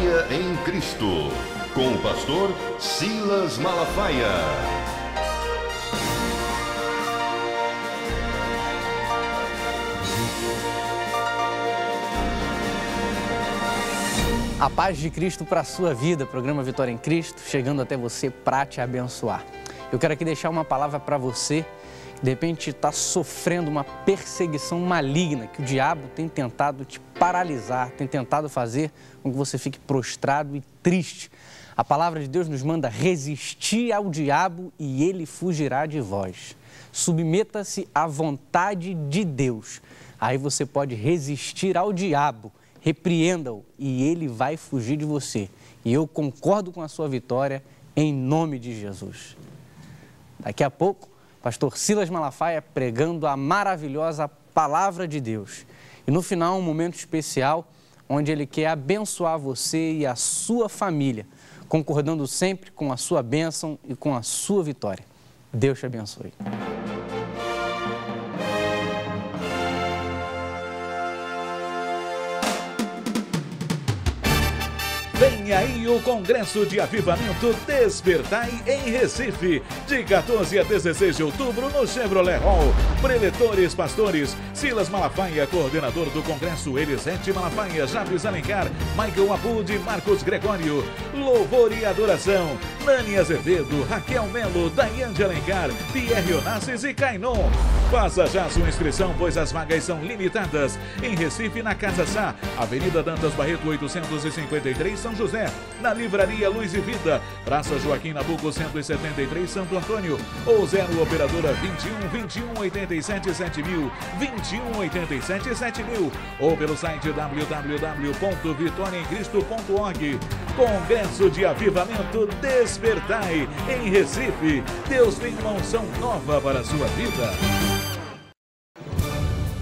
Vitória em Cristo, com o pastor Silas Malafaia. A paz de Cristo para a sua vida, programa Vitória em Cristo, chegando até você para te abençoar. Eu quero aqui deixar uma palavra para você, que de repente está sofrendo uma perseguição maligna, que o diabo tem tentado te paralisar, tem tentado fazer com que você fique prostrado e triste. A palavra de Deus nos manda resistir ao diabo e ele fugirá de vós. Submeta-se à vontade de Deus. Aí você pode resistir ao diabo. Repreenda-o e ele vai fugir de você. E eu concordo com a sua vitória em nome de Jesus. Daqui a pouco, pastor Silas Malafaia pregando a maravilhosa palavra de Deus. E no final, um momento especial onde ele quer abençoar você e a sua família, concordando sempre com a sua bênção e com a sua vitória. Deus te abençoe. Vem aí o Congresso de Avivamento Despertai em Recife, de 14 a 16 de outubro no Chevrolet Hall. Preletores, pastores, Silas Malafaia, coordenador do Congresso, Elisete Malafaia, Jabes Alencar, Michael Abud e Marcos Gregório. Louvor e adoração, Nani Azevedo, Raquel Melo, Daiane Alencar, Pierre Onassis e Cainon. Faça já sua inscrição, pois as vagas são limitadas. Em Recife, na Casa Sá, Avenida Dantas Barreto 853, São José. Na Livraria Luz e Vida, Praça Joaquim Nabuco 173, Santo Antônio. Ou 0 operadora 21 87 7000, 21 87 7000. Ou pelo site www.vitoriaemcristo.org. Congresso de Avivamento Despertai em Recife. Deus tem uma unção nova para a sua vida.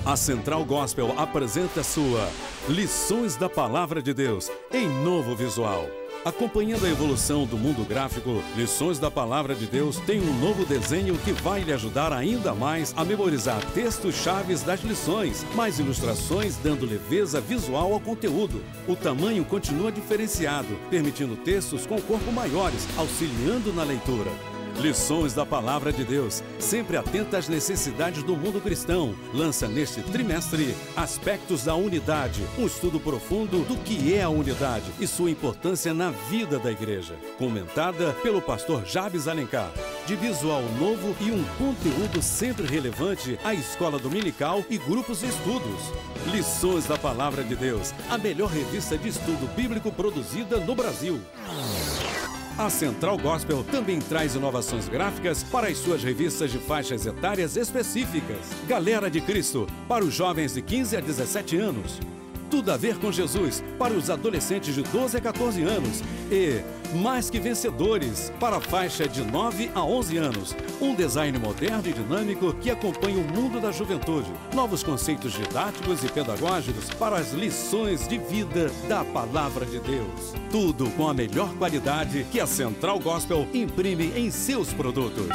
A Central Gospel apresenta sua Lições da Palavra de Deus em novo visual. Acompanhando a evolução do mundo gráfico, Lições da Palavra de Deus tem um novo desenho que vai lhe ajudar ainda mais a memorizar textos-chaves das lições, mais ilustrações dando leveza visual ao conteúdo. O tamanho continua diferenciado, permitindo textos com corpo maiores, auxiliando na leitura. Lições da Palavra de Deus, sempre atenta às necessidades do mundo cristão. Lança neste trimestre Aspectos da Unidade, um estudo profundo do que é a unidade e sua importância na vida da igreja. Comentada pelo pastor Jabes Alencar. De visual novo e um conteúdo sempre relevante à escola dominical e grupos de estudos. Lições da Palavra de Deus, a melhor revista de estudo bíblico produzida no Brasil. A Central Gospel também traz inovações gráficas para as suas revistas de faixas etárias específicas. Galera de Cristo, para os jovens de 15 a 17 anos. Tudo a ver com Jesus, para os adolescentes de 12 a 14 anos. E Mais que Vencedores, para a faixa de 9 a 11 anos. Um design moderno e dinâmico que acompanha o mundo da juventude. Novos conceitos didáticos e pedagógicos para as lições de vida da Palavra de Deus. Tudo com a melhor qualidade que a Central Gospel imprime em seus produtos.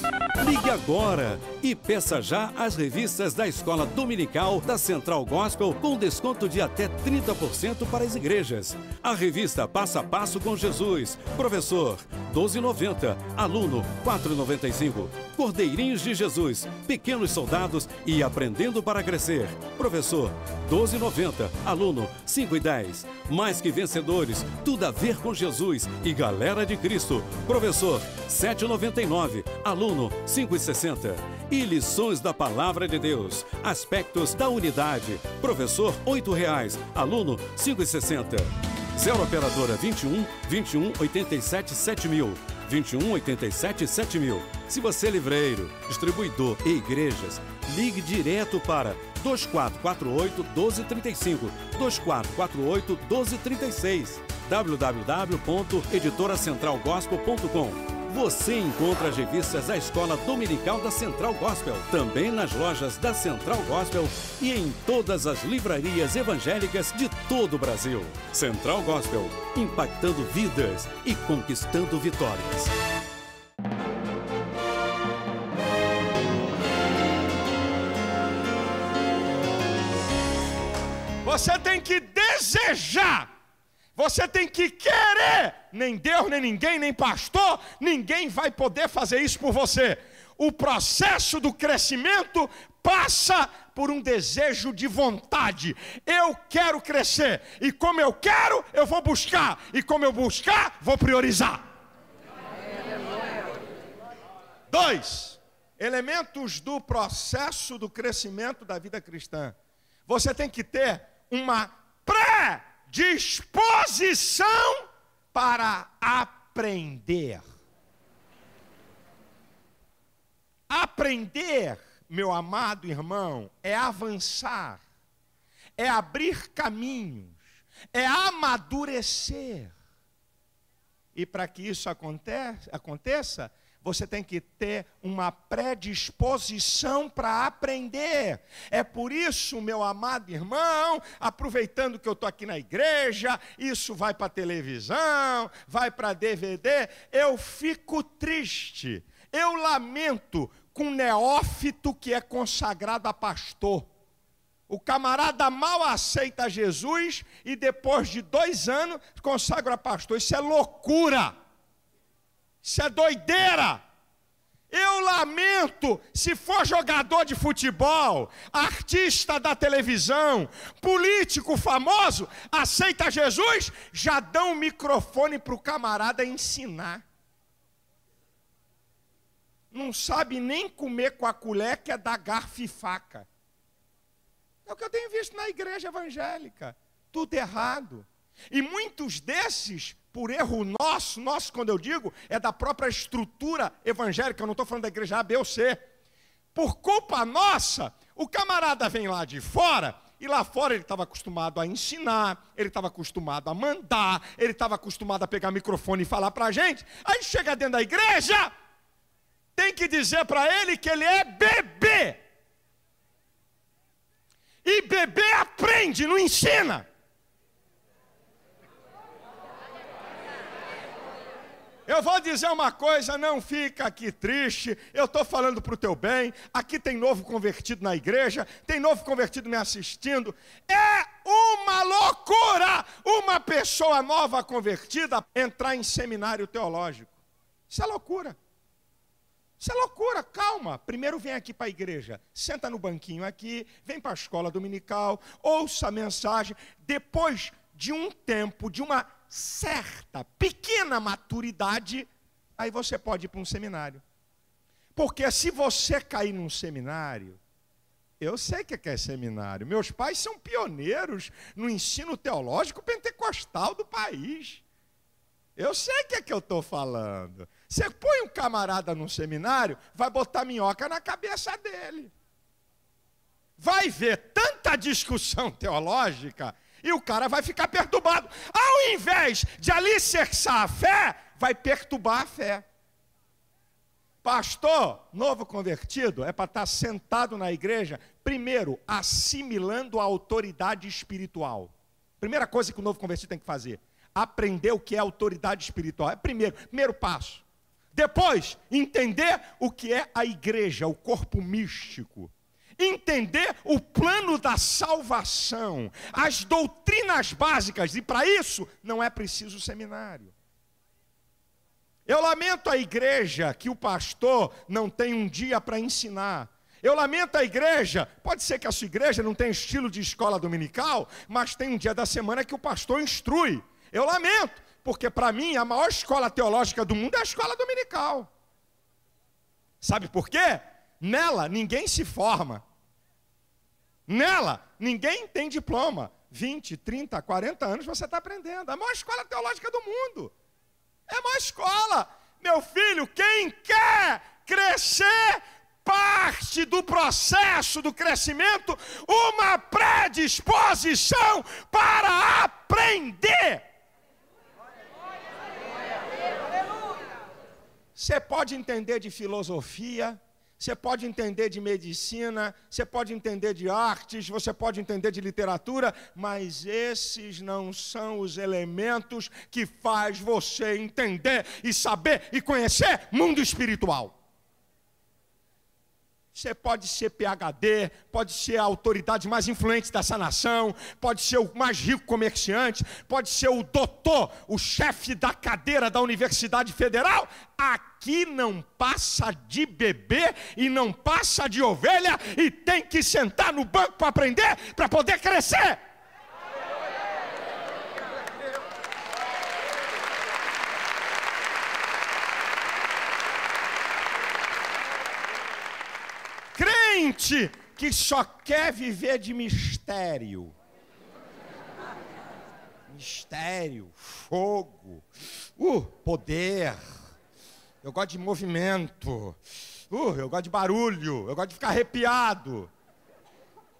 Ligue agora e peça já as revistas da Escola Dominical da Central Gospel com desconto de até 30% para as igrejas. A revista Passo a Passo com Jesus, professor, R$ 12,90, aluno, R$ 4,95. Cordeirinhos de Jesus, Pequenos Soldados e Aprendendo para Crescer, professor, R$ 12,90, aluno, R$ 5,10. Mais que Vencedores, Tudo a Ver com Jesus e Galera de Cristo, professor, R$ 7,99, aluno, R$ 5,60. E Lições da Palavra de Deus, Aspectos da Unidade, professor, R$ 8,00, aluno, R$ 5,60. 0 operadora 21 87 7000, 21 87 7000. Se você é livreiro, distribuidor e igrejas, ligue direto para 2448 1235, 2448 1236, www.editoracentralgospel.com. Você encontra as revistas da Escola Dominical da Central Gospel, também nas lojas da Central Gospel e em todas as livrarias evangélicas de todo o Brasil. Central Gospel, impactando vidas e conquistando vitórias. Você tem que desejar. Você tem que querer. Nem Deus, nem ninguém, nem pastor, ninguém vai poder fazer isso por você. O processo do crescimento passa por um desejo de vontade. Eu quero crescer. E como eu quero, eu vou buscar. E como eu buscar, vou priorizar. 2. Elementos do processo do crescimento da vida cristã. Você tem que ter uma predisposição para aprender. Aprender, meu amado irmão, é avançar, é abrir caminhos, é amadurecer. E para que isso aconteça, você tem que ter uma predisposição para aprender. É por isso, meu amado irmão, aproveitando que eu estou aqui na igreja, isso vai para televisão, vai para DVD, eu fico triste, eu lamento com um neófito que é consagrado a pastor. O camarada mal aceita Jesus e depois de 2 anos consagra a pastor. Isso é loucura. Isso é doideira. Eu lamento se for jogador de futebol, artista da televisão, político famoso, aceita Jesus, já dão um microfone para o camarada ensinar. Não sabe nem comer com a colher, que é dar garfo e faca. É o que eu tenho visto na igreja evangélica. Tudo errado. E muitos desses, por erro nosso quando eu digo, é da própria estrutura evangélica, eu não estou falando da igreja A, B ou C. Por culpa nossa, o camarada vem lá de fora, e lá fora ele estava acostumado a ensinar, ele estava acostumado a mandar, ele estava acostumado a pegar microfone e falar para a gente. Aí chega dentro da igreja, tem que dizer para ele que ele é bebê. E bebê aprende, não ensina. Eu vou dizer uma coisa, não fica aqui triste, eu estou falando para o teu bem, aqui tem novo convertido na igreja, tem novo convertido me assistindo, é uma loucura uma pessoa nova convertida entrar em seminário teológico. Isso é loucura. Isso é loucura, calma. Primeiro vem aqui para a igreja, senta no banquinho aqui, vem para a escola dominical, ouça a mensagem. Depois de um tempo, de uma certa, pequena maturidade, aí você pode ir para um seminário. Porque se você cair num seminário, eu sei que é seminário. Meus pais são pioneiros no ensino teológico pentecostal do país. Eu sei o que eu estou falando. Você põe um camarada num seminário, vai botar minhoca na cabeça dele. Vai ver tanta discussão teológica e o cara vai ficar perturbado. Ao invés de alicerçar a fé, vai perturbar a fé. Pastor, novo convertido, é para estar sentado na igreja, primeiro, assimilando a autoridade espiritual. Primeira coisa que o novo convertido tem que fazer. Aprender o que é autoridade espiritual. É primeiro passo. Depois, entender o que é a igreja, o corpo místico. Entender o plano da salvação, as doutrinas básicas. E para isso, não é preciso seminário. Eu lamento a igreja que o pastor não tem um dia para ensinar. Eu lamento a igreja, pode ser que a sua igreja não tenha estilo de escola dominical, mas tem um dia da semana que o pastor instrui. Eu lamento, porque para mim a maior escola teológica do mundo é a escola dominical. Sabe por quê? Nela ninguém se forma. Nela ninguém tem diploma. 20, 30, 40 anos você está aprendendo. É a maior escola teológica do mundo. É a maior escola. Meu filho, quem quer crescer, parte do processo do crescimento, uma predisposição para aprender. Você pode entender de filosofia, você pode entender de medicina, você pode entender de artes, você pode entender de literatura, mas esses não são os elementos que faz você entender e saber e conhecer mundo espiritual. Você pode ser PhD, pode ser a autoridade mais influente dessa nação, pode ser o mais rico comerciante, pode ser o doutor, o chefe da cadeira da Universidade Federal. Aqui não passa de bebê e não passa de ovelha e tem que sentar no banco para aprender, para poder crescer. Crente que só quer viver de mistério. Mistério, fogo, poder. Eu gosto de movimento. Eu gosto de barulho. Eu gosto de ficar arrepiado.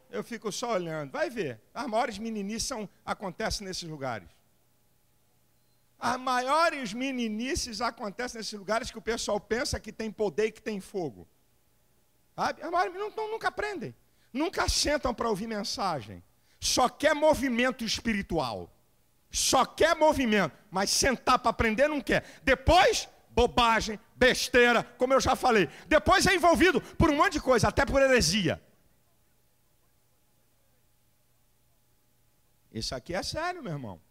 Eu fico só olhando. Vai ver. As maiores meninices acontecem nesses lugares. As maiores meninices acontecem nesses lugares que o pessoal pensa que tem poder e que tem fogo. Sabe? As maiores nunca aprendem. Nunca sentam para ouvir mensagem. Só quer movimento espiritual. Só quer movimento. Mas sentar para aprender não quer. Depois, bobagem, besteira, como eu já falei. Depois é envolvido por um monte de coisa, até por heresia. Isso aqui é sério, meu irmão.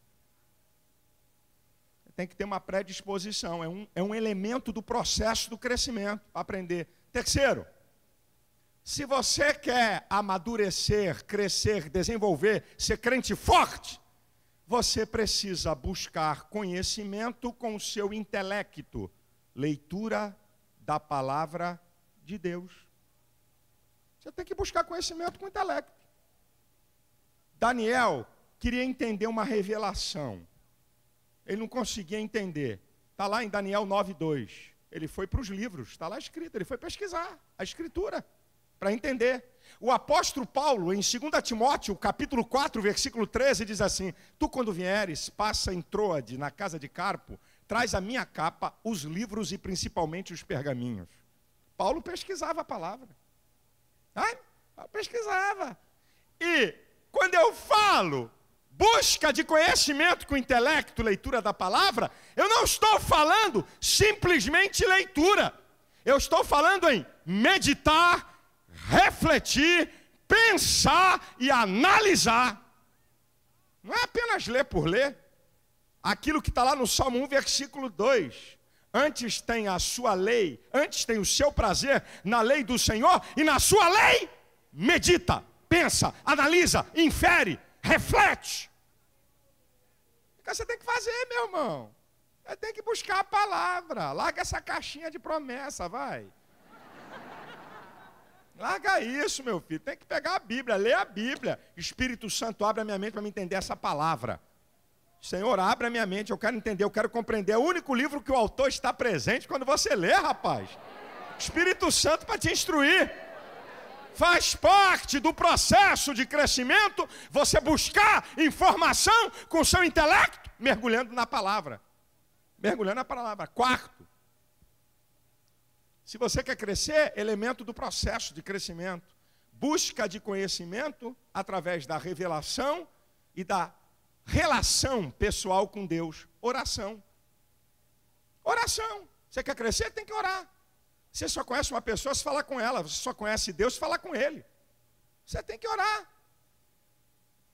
Tem que ter uma predisposição. É um elemento do processo do crescimento para aprender. Terceiro, se você quer amadurecer, crescer, desenvolver, ser crente forte, você precisa buscar conhecimento com o seu intelecto, leitura da palavra de Deus. Você tem que buscar conhecimento com o intelecto. Daniel queria entender uma revelação. Ele não conseguia entender. Está lá em Daniel 9:2. Ele foi para os livros, está lá escrito, ele foi pesquisar a escritura para entender. O apóstolo Paulo, em 2 Timóteo, capítulo 4, versículo 13, diz assim: tu, quando vieres, passa em Troade, na casa de Carpo, traz a minha capa, os livros e principalmente os pergaminhos. Paulo pesquisava a palavra. Pesquisava. E quando eu falo busca de conhecimento com intelecto, leitura da palavra, eu não estou falando simplesmente leitura. Eu estou falando em meditar, refletir, pensar e analisar. Não é apenas ler por ler. Aquilo que está lá no Salmo 1, versículo 2. Antes tem a sua lei, antes tem o seu prazer na lei do Senhor, e na sua lei medita, pensa, analisa, infere, reflete. O que você tem que fazer, meu irmão? Você tem que buscar a palavra. Larga essa caixinha de promessa, vai. Larga isso, meu filho. Tem que pegar a Bíblia, ler a Bíblia. Espírito Santo, abre a minha mente para me entender essa palavra. Senhor, abre a minha mente, eu quero entender, eu quero compreender. É o único livro que o autor está presente quando você lê, rapaz. Espírito Santo para te instruir. Faz parte do processo de crescimento você buscar informação com o seu intelecto, mergulhando na palavra. Mergulhando na palavra. Quarto, se você quer crescer, elemento do processo de crescimento. Busca de conhecimento através da revelação e da relação pessoal com Deus. Oração. Oração. Você quer crescer? Tem que orar. Você só conhece uma pessoa se falar com ela. Você só conhece Deus se falar com Ele. Você tem que orar.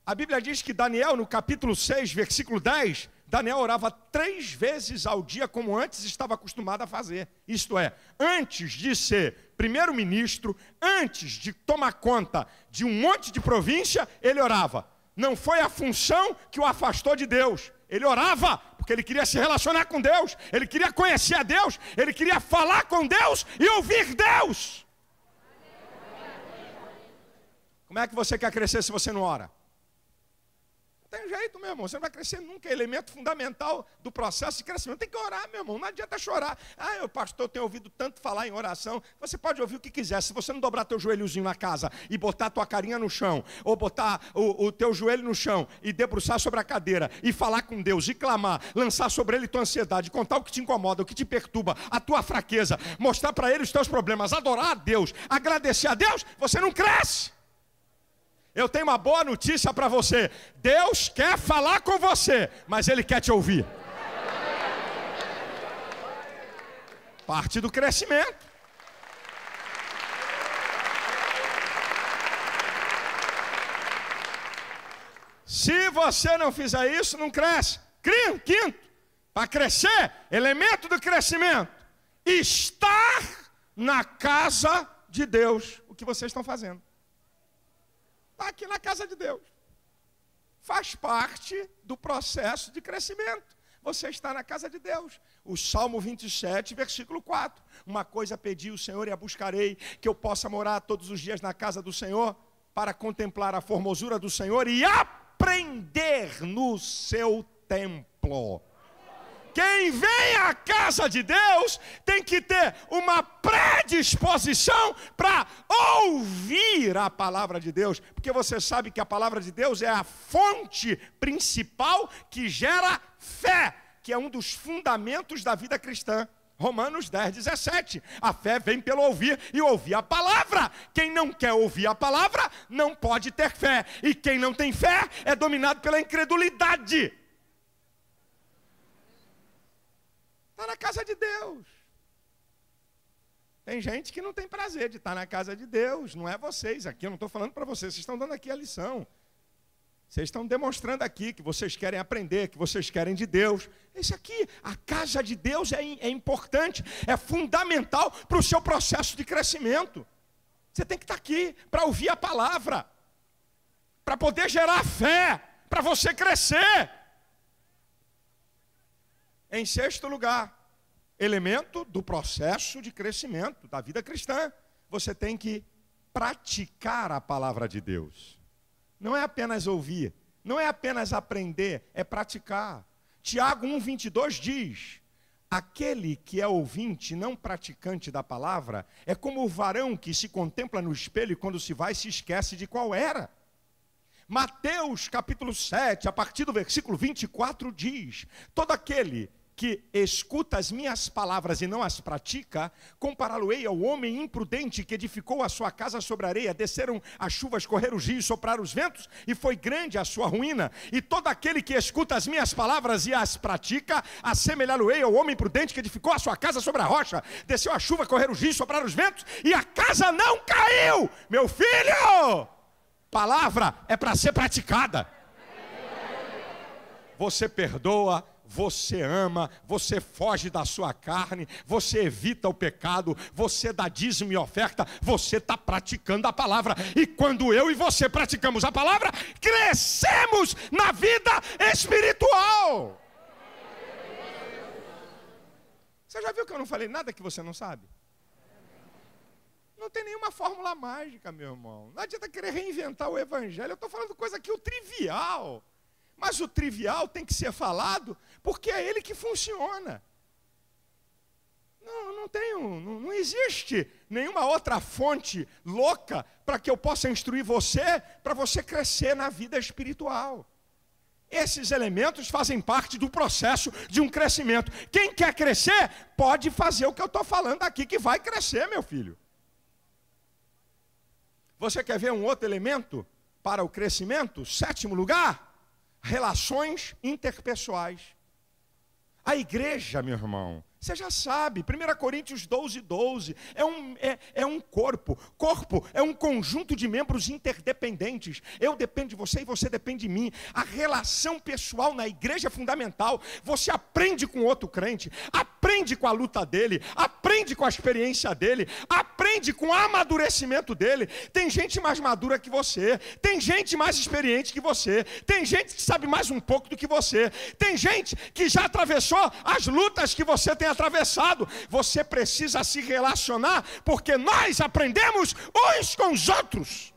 A Bíblia diz que Daniel, no capítulo 6, versículo 10, Daniel orava 3 vezes ao dia, como antes estava acostumado a fazer. Isto é, antes de ser primeiro-ministro, antes de tomar conta de um monte de província, ele orava. Não foi a função que o afastou de Deus. Ele orava porque ele queria se relacionar com Deus, ele queria conhecer a Deus, ele queria falar com Deus e ouvir Deus. Como é que você quer crescer se você não ora? Não tem jeito, meu irmão, você não vai crescer nunca. É elemento fundamental do processo de crescimento. Tem que orar, meu irmão, não adianta chorar. O pastor tem ouvido tanto falar em oração. Você pode ouvir o que quiser. Se você não dobrar teu joelhozinho na casa e botar tua carinha no chão, ou botar o teu joelho no chão e debruçar sobre a cadeira e falar com Deus e clamar, lançar sobre Ele tua ansiedade, contar o que te incomoda, o que te perturba, a tua fraqueza, mostrar para Ele os teus problemas, adorar a Deus, agradecer a Deus, você não cresce. Eu tenho uma boa notícia para você. Deus quer falar com você, mas Ele quer te ouvir. Parte do crescimento. Se você não fizer isso, não cresce. Quinto, para crescer, elemento do crescimento, estar na casa de Deus. O que vocês estão fazendo? Está aqui na casa de Deus. Faz parte do processo de crescimento. Você está na casa de Deus. O Salmo 27, versículo 4. Uma coisa pedi ao Senhor e a buscarei, que eu possa morar todos os dias na casa do Senhor, para contemplar a formosura do Senhor e aprender no seu templo. Quem vem à casa de Deus tem que ter uma predisposição para ouvir a palavra de Deus, porque você sabe que a palavra de Deus é a fonte principal que gera fé, que é um dos fundamentos da vida cristã. Romanos 10, 17. A fé vem pelo ouvir e ouvir a palavra. Quem não quer ouvir a palavra não pode ter fé, e quem não tem fé é dominado pela incredulidade. Está na casa de Deus. Tem gente que não tem prazer de estar na casa de Deus. Não é vocês aqui, eu não estou falando para vocês. Vocês estão dando aqui a lição. Vocês estão demonstrando aqui que vocês querem aprender, que vocês querem de Deus. Isso aqui, a casa de Deus é importante, é fundamental para o seu processo de crescimento. Você tem que estar aqui para ouvir a palavra, para poder gerar fé, para você crescer. Em sexto lugar, elemento do processo de crescimento da vida cristã, você tem que praticar a palavra de Deus. Não é apenas ouvir, não é apenas aprender, é praticar. Tiago 1,22 diz: aquele que é ouvinte, não praticante da palavra, é como o varão que se contempla no espelho e quando se vai se esquece de qual era. Mateus capítulo 7, a partir do versículo 24 diz: todo aquele que escuta as minhas palavras e não as pratica, compará-lo-ei ao homem imprudente que edificou a sua casa sobre a areia, desceram as chuvas, correram os rios, sopraram os ventos, e foi grande a sua ruína. E todo aquele que escuta as minhas palavras e as pratica, assemelhá-lo-ei ao homem imprudente que edificou a sua casa sobre a rocha, desceu a chuva, correram os rios, sopraram os ventos, e a casa não caiu. Meu filho, palavra é para ser praticada. Você perdoa, você ama, você foge da sua carne, você evita o pecado, você dá dízimo e oferta, você está praticando a palavra. E quando eu e você praticamos a palavra, crescemos na vida espiritual. Você já viu que eu não falei nada que você não sabe? Não tem nenhuma fórmula mágica, meu irmão. Não adianta querer reinventar o evangelho. Eu estou falando coisa aqui, o trivial. Mas o trivial tem que ser falado porque é ele que funciona. Não existe nenhuma outra fonte louca para que eu possa instruir você, para você crescer na vida espiritual. Esses elementos fazem parte do processo de um crescimento. Quem quer crescer pode fazer o que eu estou falando aqui, que vai crescer, meu filho. Você quer ver um outro elemento para o crescimento? Sétimo lugar, relações interpessoais. A igreja, meu irmão, você já sabe, 1 Coríntios 12, 12, é um corpo. Corpo é um conjunto de membros interdependentes. Eu dependo de você e você depende de mim. A relação pessoal na igreja é fundamental. Você aprende com outro crente, aprende com a luta dele, aprende com a experiência dele, aprende com o amadurecimento dele. Tem gente mais madura que você, tem gente mais experiente que você, tem gente que sabe mais um pouco do que você, tem gente que já atravessou as lutas que você tem atravessado. Você precisa se relacionar, porque nós aprendemos uns com os outros.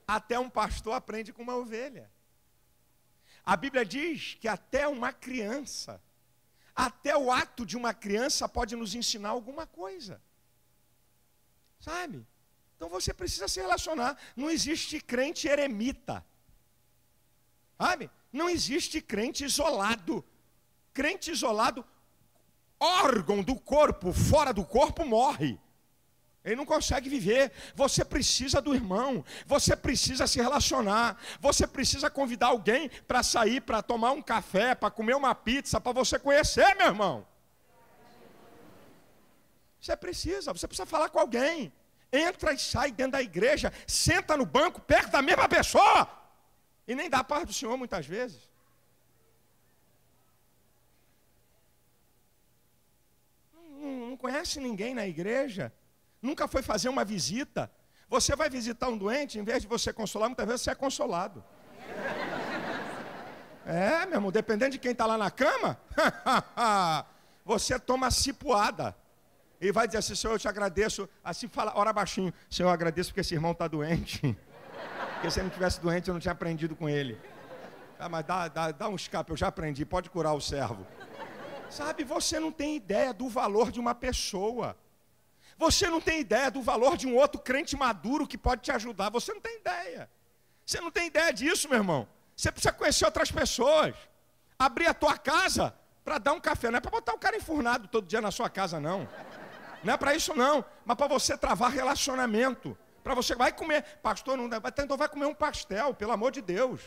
Até um pastor aprende com uma ovelha. A Bíblia diz que até uma criança, até o ato de uma criança pode nos ensinar alguma coisa. Sabe? Então você precisa se relacionar. Não existe crente eremita. Sabe? Não existe crente isolado. Crente isolado, órgão do corpo, fora do corpo, morre. Ele não consegue viver. Você precisa do irmão, você precisa se relacionar, você precisa convidar alguém para sair, para tomar um café, para comer uma pizza, para você conhecer, meu irmão. Você precisa falar com alguém. entra e sai dentro da igreja, senta no banco perto da mesma pessoa, e nem dá a paz do Senhor muitas vezes. Não conhece ninguém na igreja, nunca foi fazer uma visita. Você vai visitar um doente, em vez de você consolar, muitas vezes você é consolado. É, meu irmão, dependendo de quem está lá na cama, você toma cipuada. E vai dizer assim: Senhor, eu te agradeço. Assim fala, ora baixinho: Senhor, eu agradeço porque esse irmão está doente. Porque se ele não tivesse doente, eu não tinha aprendido com ele. Ah, mas dá um escape, eu já aprendi, pode curar o servo. Sabe, você não tem ideia do valor de uma pessoa. Você não tem ideia do valor de um outro crente maduro que pode te ajudar. Você não tem ideia. Você não tem ideia disso, meu irmão. Você precisa conhecer outras pessoas. Abrir a tua casa para dar um café. Não é para botar o cara enfurnado todo dia na sua casa, não. Não é para isso, não. Mas para você travar relacionamento. Para você, vai comer. Pastor, não dá. Então vai comer um pastel, pelo amor de Deus.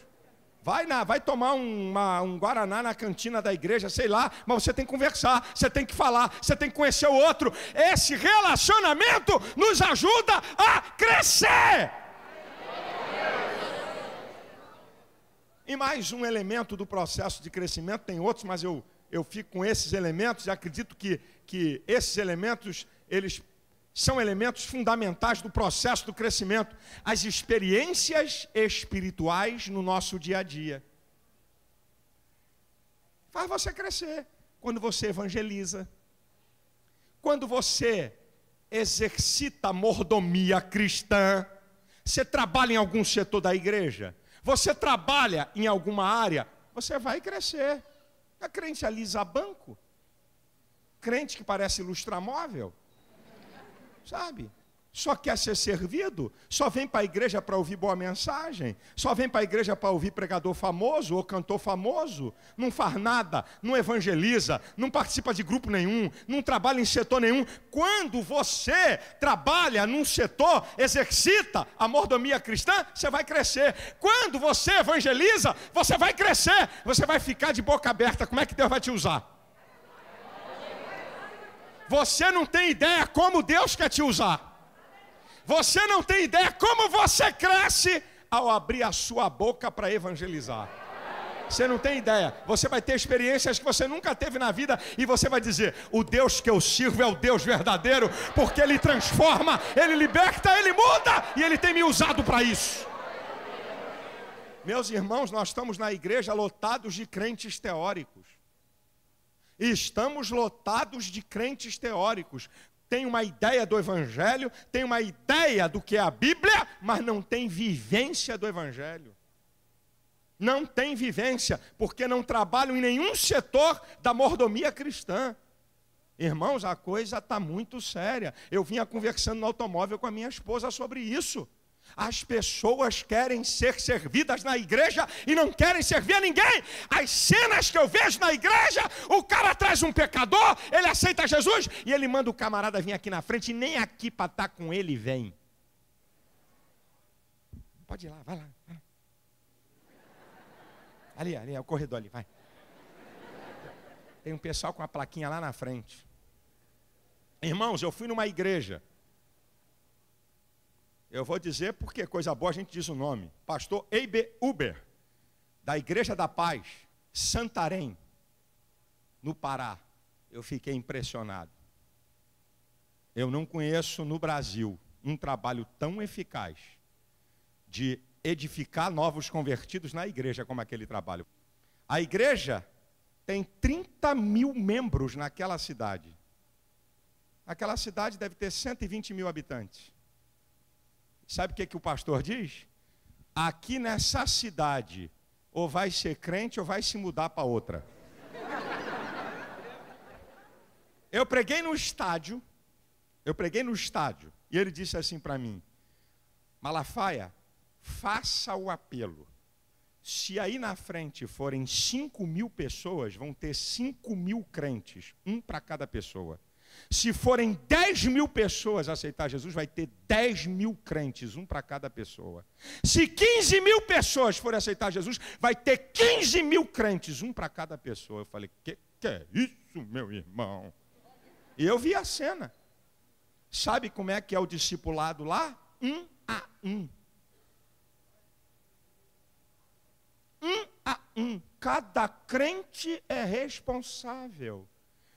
Vai tomar um Guaraná na cantina da igreja, sei lá, mas você tem que conversar, você tem que falar, você tem que conhecer o outro. Esse relacionamento nos ajuda a crescer. E mais um elemento do processo de crescimento, tem outros, mas eu fico com esses elementos e acredito que esses elementos, eles são elementos fundamentais do processo do crescimento. As experiências espirituais no nosso dia a dia. Faz você crescer. Quando você evangeliza. Quando você exercita a mordomia cristã. Você trabalha em algum setor da igreja. Você trabalha em alguma área. Você vai crescer. A crente alisa banco. Crente que parece lustramóvel. Sabe? Só quer ser servido, só vem para a igreja para ouvir boa mensagem, só vem para a igreja para ouvir pregador famoso ou cantor famoso, não faz nada, não evangeliza, não participa de grupo nenhum, não trabalha em setor nenhum. Quando você trabalha num setor, exercita a mordomia cristã, você vai crescer. Quando você evangeliza, você vai crescer, você vai ficar de boca aberta. Como é que Deus vai te usar? Você não tem ideia como Deus quer te usar. Você não tem ideia como você cresce ao abrir a sua boca para evangelizar. Você não tem ideia. Você vai ter experiências que você nunca teve na vida e você vai dizer: o Deus que eu sirvo é o Deus verdadeiro, porque Ele transforma, Ele liberta, Ele muda e Ele tem me usado para isso. Meus irmãos, nós estamos na igreja lotados de crentes teóricos. E estamos lotados de crentes teóricos. Tem uma ideia do Evangelho, tem uma ideia do que é a Bíblia, mas não tem vivência do Evangelho. Não tem vivência, porque não trabalham em nenhum setor da mordomia cristã. Irmãos, a coisa está muito séria. Eu vinha conversando no automóvel com a minha esposa sobre isso. As pessoas querem ser servidas na igreja e não querem servir a ninguém. As cenas que eu vejo na igreja, o cara traz um pecador, ele aceita Jesus e ele manda o camarada vir aqui na frente e nem aqui para estar com ele vem. Pode ir lá, vai lá. Ali é o corredor ali, vai. Tem um pessoal com a plaquinha lá na frente. Irmãos, eu fui numa igreja. Eu vou dizer porque coisa boa a gente diz o nome. Pastor Eibe Uber, da Igreja da Paz, Santarém, no Pará. Eu fiquei impressionado. Eu não conheço no Brasil um trabalho tão eficaz de edificar novos convertidos na igreja como aquele trabalho. A igreja tem 30 mil membros naquela cidade. Aquela cidade deve ter 120 mil habitantes. Sabe o que o pastor diz? Aqui nessa cidade, ou vai ser crente ou vai se mudar para outra. Eu preguei no estádio, e ele disse assim para mim: Malafaia, faça o apelo. Se aí na frente forem 5 mil pessoas, vão ter 5 mil crentes, um para cada pessoa. Se forem 10 mil pessoas aceitar Jesus, vai ter 10 mil crentes, um para cada pessoa. Se 15 mil pessoas forem aceitar Jesus, vai ter 15 mil crentes, um para cada pessoa. Eu falei: que é isso, meu irmão? E eu vi a cena. Sabe como é que é o discipulado lá? 1 a 1. 1 a 1. Cada crente é responsável.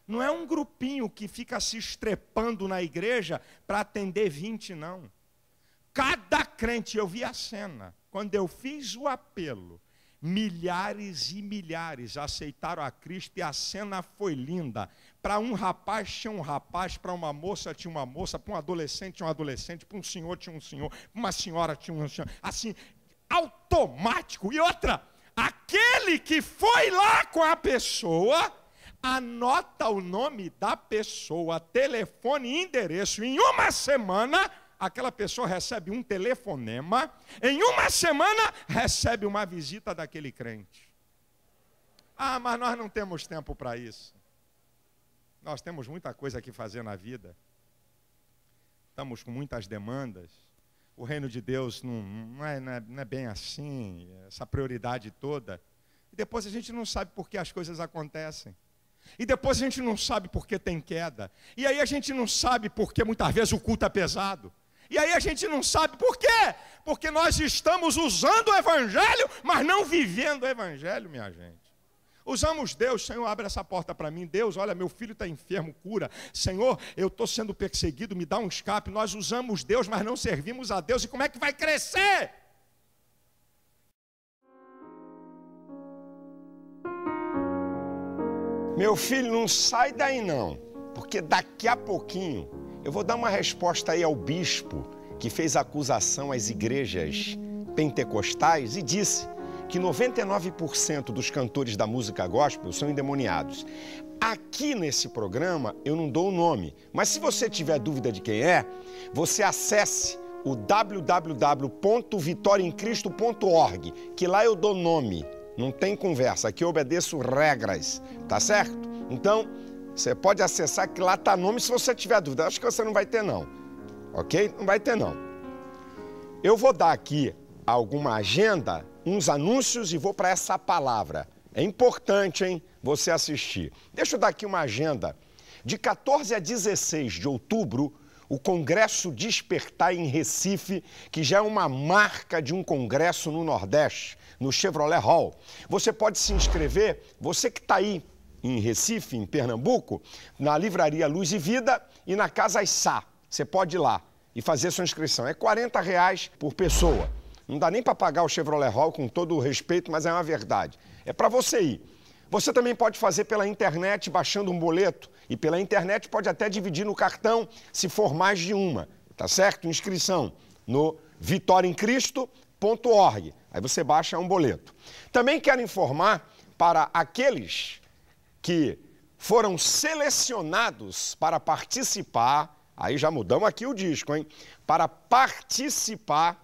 Não é um grupinho que fica se estrepando na igreja para atender 20, não. Cada crente, eu vi a cena, quando eu fiz o apelo, milhares e milhares aceitaram a Cristo e a cena foi linda. Para um rapaz tinha um rapaz, para uma moça tinha uma moça, para um adolescente tinha um adolescente, para um senhor tinha um senhor, para uma senhora tinha um senhor, assim, automático. E outra, aquele que foi lá com a pessoa, anota o nome da pessoa, telefone e endereço. Em uma semana, aquela pessoa recebe um telefonema. Em uma semana, recebe uma visita daquele crente. Ah, mas nós não temos tempo para isso. Nós temos muita coisa que fazer na vida. Estamos com muitas demandas. O reino de Deus não é bem assim, essa prioridade toda. E depois a gente não sabe por que as coisas acontecem. E depois a gente não sabe por que tem queda. E aí a gente não sabe por que muitas vezes o culto é pesado. E aí a gente não sabe por quê. Porque nós estamos usando o evangelho, mas não vivendo o evangelho, minha gente. Usamos Deus, Senhor, abre essa porta para mim. Deus, olha, meu filho está enfermo, cura. Senhor, eu estou sendo perseguido, me dá um escape. Nós usamos Deus, mas não servimos a Deus. E como é que vai crescer? Meu filho, não sai daí não, porque daqui a pouquinho eu vou dar uma resposta aí ao bispo que fez acusação às igrejas pentecostais e disse que 99% dos cantores da música gospel são endemoniados. Aqui nesse programa eu não dou o nome, mas se você tiver dúvida de quem é, você acesse o www.vitoriaemcristo.org, que lá eu dou nome. Não tem conversa, aqui eu obedeço regras, tá certo? Então, você pode acessar que lá tá nome se você tiver dúvida. Acho que você não vai ter não, ok? Não vai ter não. Eu vou dar aqui alguma agenda, uns anúncios e vou para essa palavra. É importante, hein, você assistir. Deixa eu dar aqui uma agenda. De 14 a 16 de outubro, o Congresso Despertar em Recife, que já é uma marca de um congresso no Nordeste, no Chevrolet Hall. Você pode se inscrever, você que está aí em Recife, em Pernambuco, na Livraria Luz e Vida e na Casa Sá. Você pode ir lá e fazer sua inscrição. É R$40 por pessoa. Não dá nem para pagar o Chevrolet Hall, com todo o respeito, mas é uma verdade. É para você ir. Você também pode fazer pela internet, baixando um boleto. E pela internet pode até dividir no cartão, se for mais de uma. Tá certo? Inscrição no vitoriaemcristo.org. Aí você baixa um boleto. Também quero informar para aqueles que foram selecionados para participar, aí já mudamos aqui o disco, hein? Para participar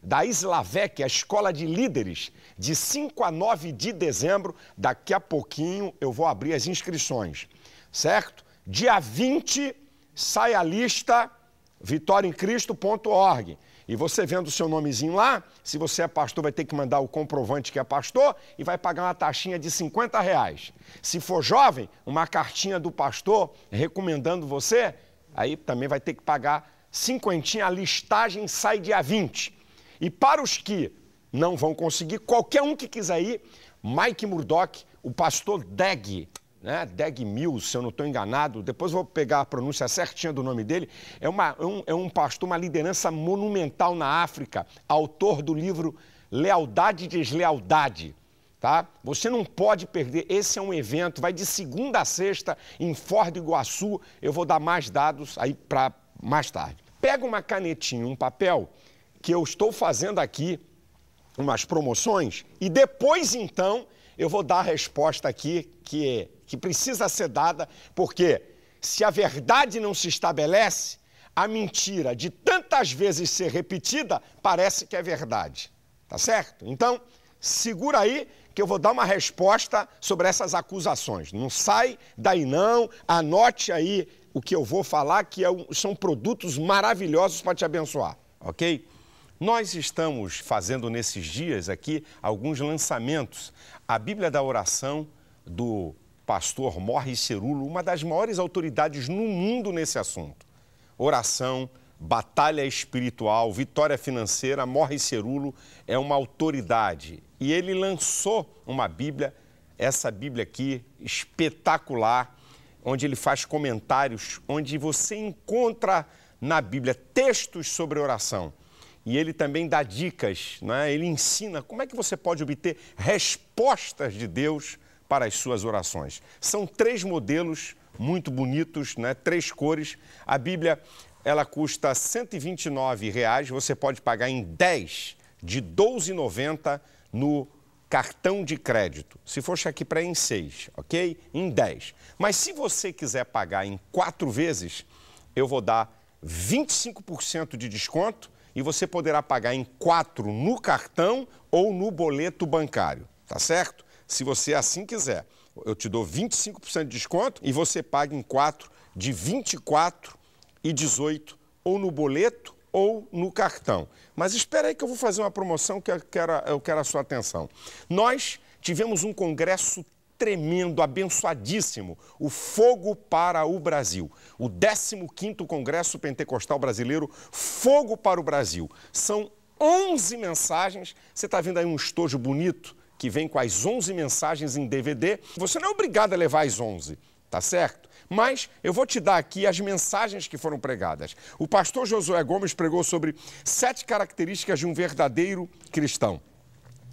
da Islavec, a Escola de Líderes, de 5 a 9 de dezembro. Daqui a pouquinho eu vou abrir as inscrições, certo? Dia 20 sai a lista vitoriaemcristo.org. E você vendo o seu nomezinho lá, se você é pastor, vai ter que mandar o comprovante que é pastor e vai pagar uma taxinha de R$50. Se for jovem, uma cartinha do pastor recomendando você, aí também vai ter que pagar 50. A listagem sai dia 20. E para os que não vão conseguir, qualquer um que quiser ir, Mike Murdock, o pastor Dag, né? Dag Mills, se eu não estou enganado, depois vou pegar a pronúncia certinha do nome dele, é um pastor, uma liderança monumental na África, autor do livro Lealdade e Deslealdade, tá? Você não pode perder, esse é um evento, vai de segunda a sexta em Foz do Iguaçu, eu vou dar mais dados aí para mais tarde. Pega uma canetinha, um papel, que eu estou fazendo aqui, umas promoções, e depois então eu vou dar a resposta aqui que precisa ser dada, porque se a verdade não se estabelece, a mentira de tantas vezes ser repetida parece que é verdade, tá certo? Então, segura aí que eu vou dar uma resposta sobre essas acusações. Não sai daí não, anote aí o que eu vou falar, que são produtos maravilhosos para te abençoar, ok? Nós estamos fazendo nesses dias aqui alguns lançamentos. A Bíblia da Oração do pastor Morris Cerulo, uma das maiores autoridades no mundo nesse assunto. oração, batalha espiritual, vitória financeira, Morre Cerulo é uma autoridade. E ele lançou uma Bíblia, essa Bíblia aqui, espetacular, onde ele faz comentários, onde você encontra na Bíblia textos sobre oração. E ele também dá dicas, né? Ele ensina como é que você pode obter respostas de Deus para as suas orações. São 3 modelos muito bonitos, né? 3 cores. A Bíblia, ela custa R$ 129, você pode pagar em 10 de R$ 12,90 no cartão de crédito. Se for cheque pré, em 6, ok? Em 10. Mas se você quiser pagar em 4 vezes, eu vou dar 25% de desconto e você poderá pagar em 4 no cartão ou no boleto bancário, tá certo? Se você assim quiser, eu te dou 25% de desconto e você paga em 4 de 24 e 18 ou no boleto ou no cartão. Mas espera aí que eu vou fazer uma promoção que eu quero a sua atenção. Nós tivemos um congresso tremendo, abençoadíssimo, o Fogo para o Brasil. O 15º Congresso Pentecostal Brasileiro, Fogo para o Brasil. São 11 mensagens, você está vendo aí um estojo bonito que vem com as 11 mensagens em DVD. Você não é obrigado a levar as 11, tá certo? Mas eu vou te dar aqui as mensagens que foram pregadas. O pastor Josué Gomes pregou sobre 7 características de um verdadeiro cristão.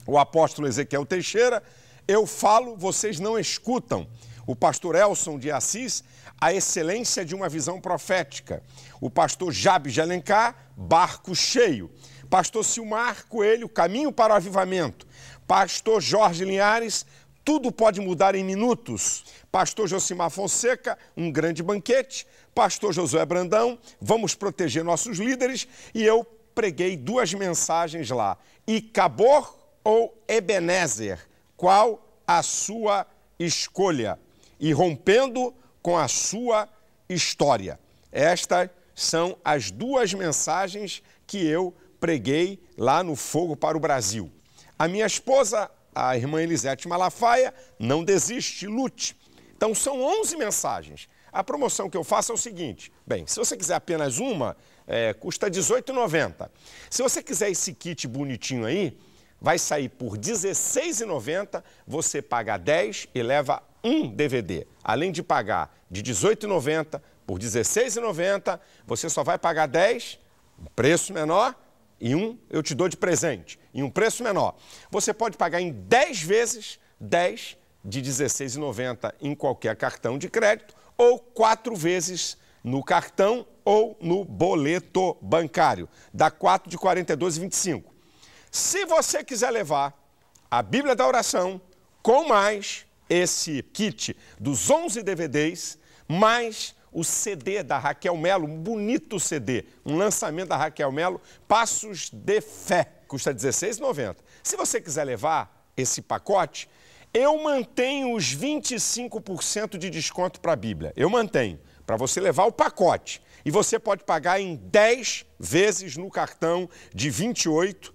O apóstolo Ezequiel Teixeira, eu falo, vocês não escutam. O pastor Elson de Assis, a excelência de uma visão profética. O pastor Jabes de Alencar, barco cheio. Pastor Silmar Coelho, caminho para o avivamento. Pastor Jorge Linhares, tudo pode mudar em minutos. Pastor Josimar Fonseca, um grande banquete. Pastor Josué Brandão, vamos proteger nossos líderes. E eu preguei 2 mensagens lá. Icabor ou Ebenezer? Qual a sua escolha? E rompendo com a sua história. Estas são as 2 mensagens que eu preguei lá no Fogo para o Brasil. A minha esposa, a irmã Elisete Malafaia, não desiste, lute. Então são 11 mensagens. A promoção que eu faço é o seguinte, bem, se você quiser apenas uma, custa R$ 18,90. Se você quiser esse kit bonitinho aí, vai sair por R$ 16,90, você paga 10 e leva um DVD. Além de pagar de R$ 18,90 por R$ 16,90, você só vai pagar 10, um preço menor, e um eu te dou de presente, em um preço menor. Você pode pagar em 10 vezes, 10 de R$ 16,90 em qualquer cartão de crédito, ou 4 vezes no cartão ou no boleto bancário. Dá 4 de R$ 42,25. Se você quiser levar a Bíblia da Oração com mais esse kit dos 11 DVDs, mais o CD da Raquel Melo, um bonito CD, um lançamento da Raquel Melo, Passos de Fé, custa R$ 16,90. Se você quiser levar esse pacote, eu mantenho os 25% de desconto para a Bíblia. Eu mantenho, para você levar o pacote. E você pode pagar em 10 vezes no cartão de 28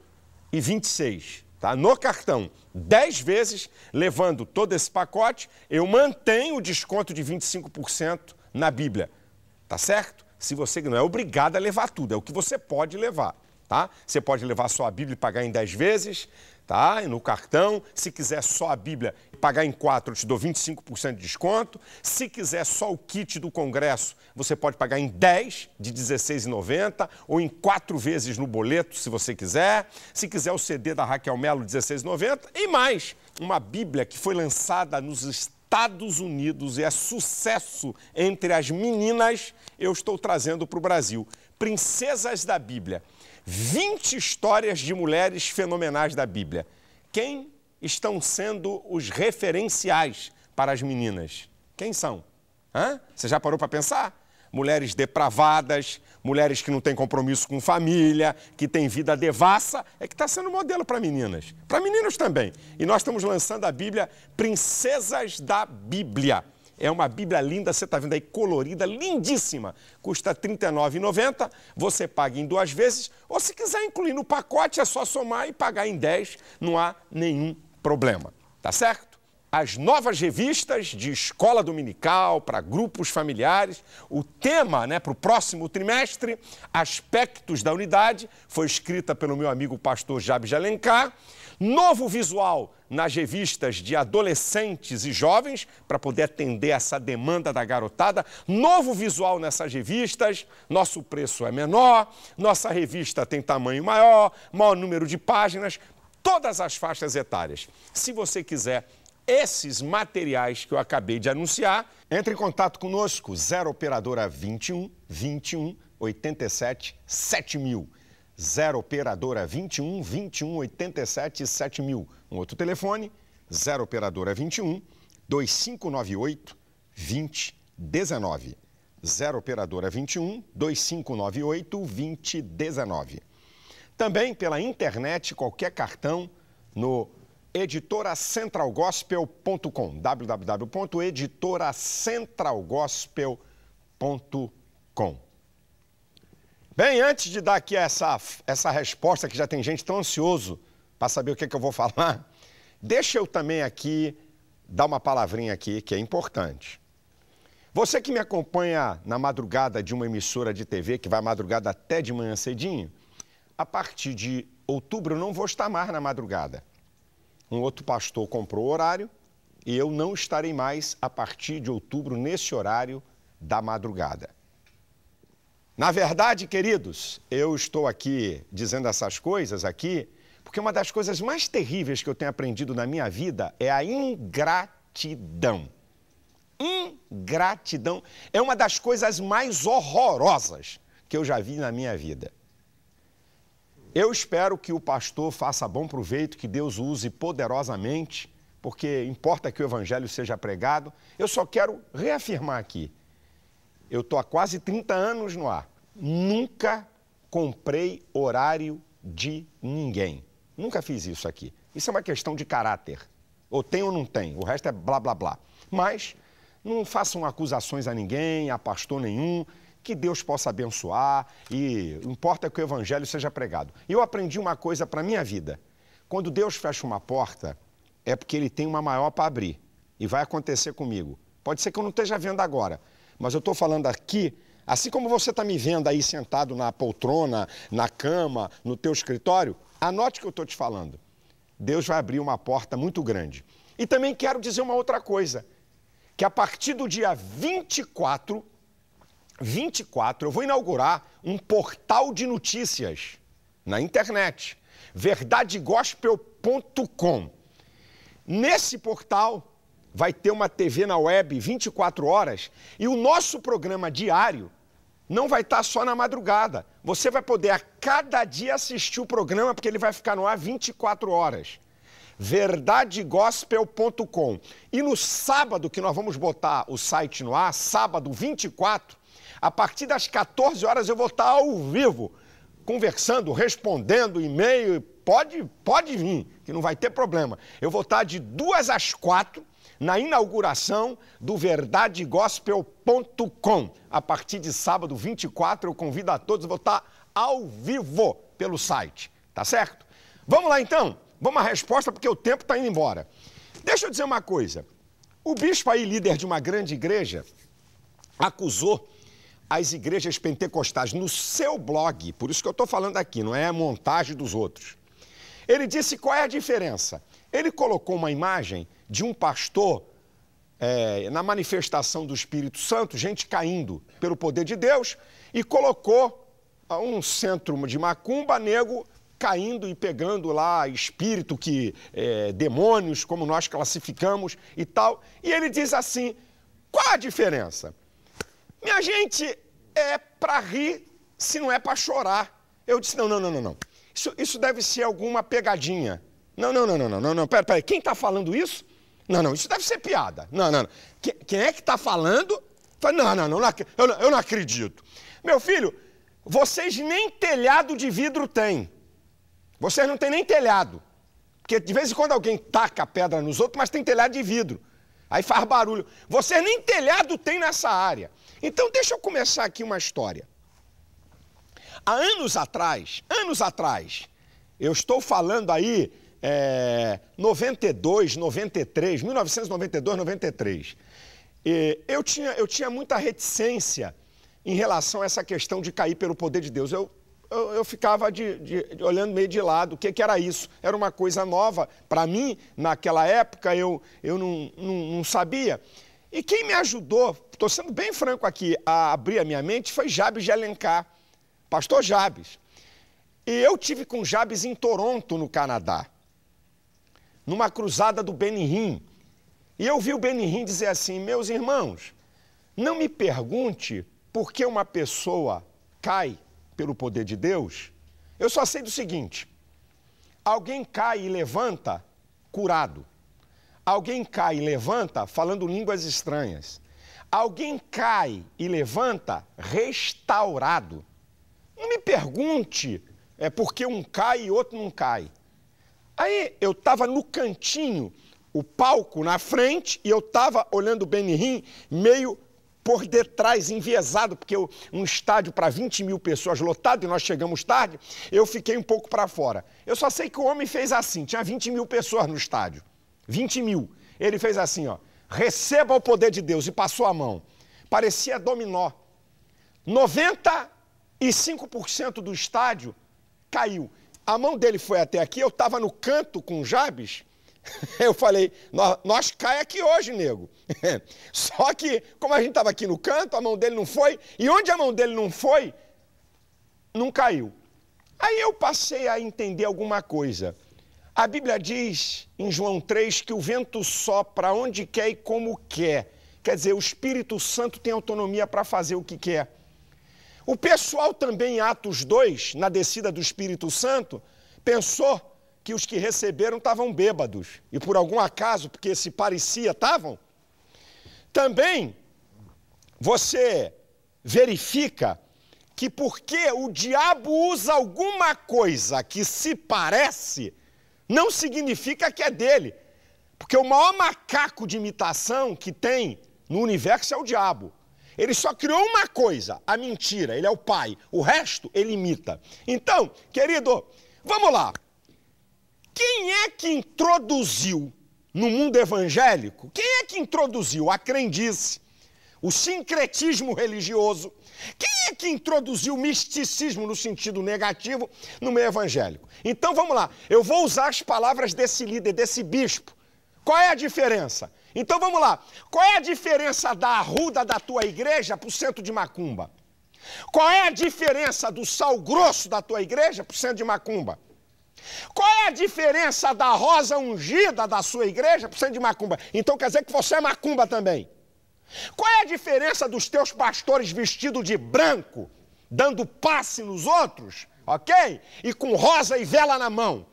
e 26, tá? No cartão, 10 vezes, levando todo esse pacote, eu mantenho o desconto de 25% na Bíblia, tá certo? Se você não é obrigado a levar tudo, é o que você pode levar, tá? Você pode levar só a Bíblia e pagar em 10 vezes, tá? No cartão. Se quiser só a Bíblia e pagar em 4, eu te dou 25% de desconto. Se quiser só o kit do Congresso, você pode pagar em 10 de R$ 16,90 ou em 4 vezes no boleto, se você quiser. Se quiser o CD da Raquel Melo, R$ 16,90 e mais, uma Bíblia que foi lançada nos Estados Unidos e é sucesso entre as meninas, eu estou trazendo para o Brasil. Princesas da Bíblia. 20 histórias de mulheres fenomenais da Bíblia. Quem estão sendo os referenciais para as meninas? Quem são? Você já parou para pensar? Mulheres depravadas, mulheres que não têm compromisso com família, que têm vida devassa, é que está sendo modelo para meninas. Para meninos também. E nós estamos lançando a Bíblia Princesas da Bíblia. É uma Bíblia linda, você está vendo aí, colorida, lindíssima. Custa R$ 39,90, você paga em 2 vezes, ou se quiser incluir no pacote, é só somar e pagar em 10, não há nenhum problema. Tá certo? as novas revistas de escola dominical para grupos familiares. O tema, para o próximo trimestre, Aspectos da Unidade, foi escrita pelo meu amigo pastor Jabes de Alencar. Novo visual nas revistas de adolescentes e jovens, para poder atender essa demanda da garotada. Novo visual nessas revistas, nosso preço é menor, nossa revista tem tamanho maior, maior número de páginas, todas as faixas etárias. Se você quiser esses materiais que eu acabei de anunciar, entre em contato conosco, 0 Operadora 21 21 87 7000. 0 Operadora 21 21 87 7000. Um outro telefone, 0 Operadora 21 2598 2019. 0 Operadora 21 2598 2019. Também pela internet, qualquer cartão no editoracentralgospel.com, www.editoracentralgospel.com. Bem, antes de dar aqui essa resposta, que já tem gente tão ansioso para saber o que eu vou falar, deixa eu também aqui dar uma palavrinha aqui que é importante. Você que me acompanha na madrugada de uma emissora de TV, que vai madrugada até de manhã cedinho, a partir de outubro eu não vou estar mais na madrugada. Um outro pastor comprou o horário e eu não estarei mais a partir de outubro nesse horário da madrugada. Na verdade, queridos, eu estou aqui dizendo essas coisas aqui porque uma das coisas mais terríveis que eu tenho aprendido na minha vida é a ingratidão. Ingratidão é uma das coisas mais horrorosas que eu já vi na minha vida. Eu espero que o pastor faça bom proveito, que Deus o use poderosamente, porque importa que o evangelho seja pregado. Eu só quero reafirmar aqui. Eu estou há quase 30 anos no ar. Nunca comprei horário de ninguém. Nunca fiz isso aqui. Isso é uma questão de caráter. Ou tem ou não tem. O resto é blá, blá, blá. Mas não façam acusações a ninguém, a pastor nenhum. Que Deus possa abençoar e importa que o evangelho seja pregado. E eu aprendi uma coisa para a minha vida. Quando Deus fecha uma porta, é porque Ele tem uma maior para abrir. E vai acontecer comigo. Pode ser que eu não esteja vendo agora, mas eu estou falando aqui, assim como você está me vendo aí sentado na poltrona, na cama, no teu escritório, anote o que eu estou te falando. Deus vai abrir uma porta muito grande. E também quero dizer uma outra coisa, que a partir do dia 24, eu vou inaugurar um portal de notícias na internet, verdadegospel.com. Nesse portal vai ter uma TV na web 24 horas e o nosso programa diário não vai estar só na madrugada. Você vai poder a cada dia assistir o programa porque ele vai ficar no ar 24 horas. verdadegospel.com. E no sábado que nós vamos botar o site no ar, sábado 24, a partir das 14 horas eu vou estar ao vivo, conversando, respondendo e-mail, pode vir, que não vai ter problema. Eu vou estar de 2 às 4 na inauguração do verdadegospel.com. A partir de sábado 24, eu convido a todos, eu vou estar ao vivo pelo site, tá certo? Vamos lá então, vamos à resposta porque o tempo está indo embora. Deixa eu dizer uma coisa, o bispo aí, líder de uma grande igreja, acusou as igrejas pentecostais no seu blog, por isso que eu estou falando aqui, não é a montagem dos outros. Ele disse qual é a diferença. Ele colocou uma imagem de um pastor na manifestação do Espírito Santo, gente caindo pelo poder de Deus, e colocou um centro de macumba, nego caindo e pegando lá espírito, demônios, como nós classificamos e tal. E ele diz assim, qual a diferença? Minha gente, é para rir se não é para chorar. Eu disse, não. Isso deve ser alguma pegadinha. Não, pera, quem está falando isso? Não, isso deve ser piada. Não. Quem é que está falando? Eu não acredito. Meu filho, vocês nem telhado de vidro têm. Vocês não têm nem telhado. Porque de vez em quando alguém taca a pedra nos outros, mas tem telhado de vidro. Aí faz barulho. Vocês nem telhado têm nessa área. Então, deixa eu começar aqui uma história. Há anos atrás, eu estou falando aí 92, 93, 1992, 93. Eu tinha muita reticência em relação a essa questão de cair pelo poder de Deus. Eu ficava olhando meio de lado. O que era isso? Era uma coisa nova para mim, naquela época, eu não sabia. E quem me ajudou, estou sendo bem franco aqui, a abrir a minha mente, foi Jabes de Alencar, pastor Jabes. E eu tive com Jabes em Toronto, no Canadá, numa cruzada do Benihim. E eu vi o Benihim dizer assim: meus irmãos, não me pergunte por que uma pessoa cai pelo poder de Deus. Eu só sei do seguinte: alguém cai e levanta curado. Alguém cai e levanta falando línguas estranhas. Alguém cai e levanta restaurado. Não me pergunte por que um cai e outro não cai. Aí eu estava no cantinho, o palco na frente, e eu estava olhando o Benihim meio por detrás, enviesado, porque um estádio para 20 mil pessoas lotado, e nós chegamos tarde, eu fiquei um pouco para fora. Eu só sei que o homem fez assim, tinha 20 mil pessoas no estádio, 20 mil. Ele fez assim, ó: receba o poder de Deus, e passou a mão. Parecia dominó. 95% do estádio caiu. A mão dele foi até aqui, eu estava no canto com o Jabes. Eu falei: nós cai aqui hoje, nego. Só que, como a gente estava aqui no canto, a mão dele não foi, e onde a mão dele não foi, não caiu. Aí eu passei a entender alguma coisa. A Bíblia diz, em João 3, que o vento sopra onde quer e como quer. Quer dizer, o Espírito Santo tem autonomia para fazer o que quer. O pessoal também, em Atos 2, na descida do Espírito Santo, pensou que os que receberam estavam bêbados. E por algum acaso, porque se parecia, estavam. Também, você verifica que porque o diabo usa alguma coisa que se parece, não significa que é dele. Porque o maior macaco de imitação que tem no universo é o diabo. Ele só criou uma coisa, a mentira. Ele é o pai. O resto, ele imita. Então, querido, vamos lá. Quem é que introduziu no mundo evangélico? Quem é que introduziu a crendice, o sincretismo religioso? Quem é que introduziu o misticismo no sentido negativo no meio evangélico? Então, vamos lá. Eu vou usar as palavras desse líder, desse bispo. Qual é a diferença? Então vamos lá, qual é a diferença da arruda da tua igreja para o centro de macumba? Qual é a diferença do sal grosso da tua igreja para o centro de macumba? Qual é a diferença da rosa ungida da sua igreja para o centro de macumba? Então quer dizer que você é macumba também. Qual é a diferença dos teus pastores vestidos de branco, dando passe nos outros, ok? E com rosa e vela na mão?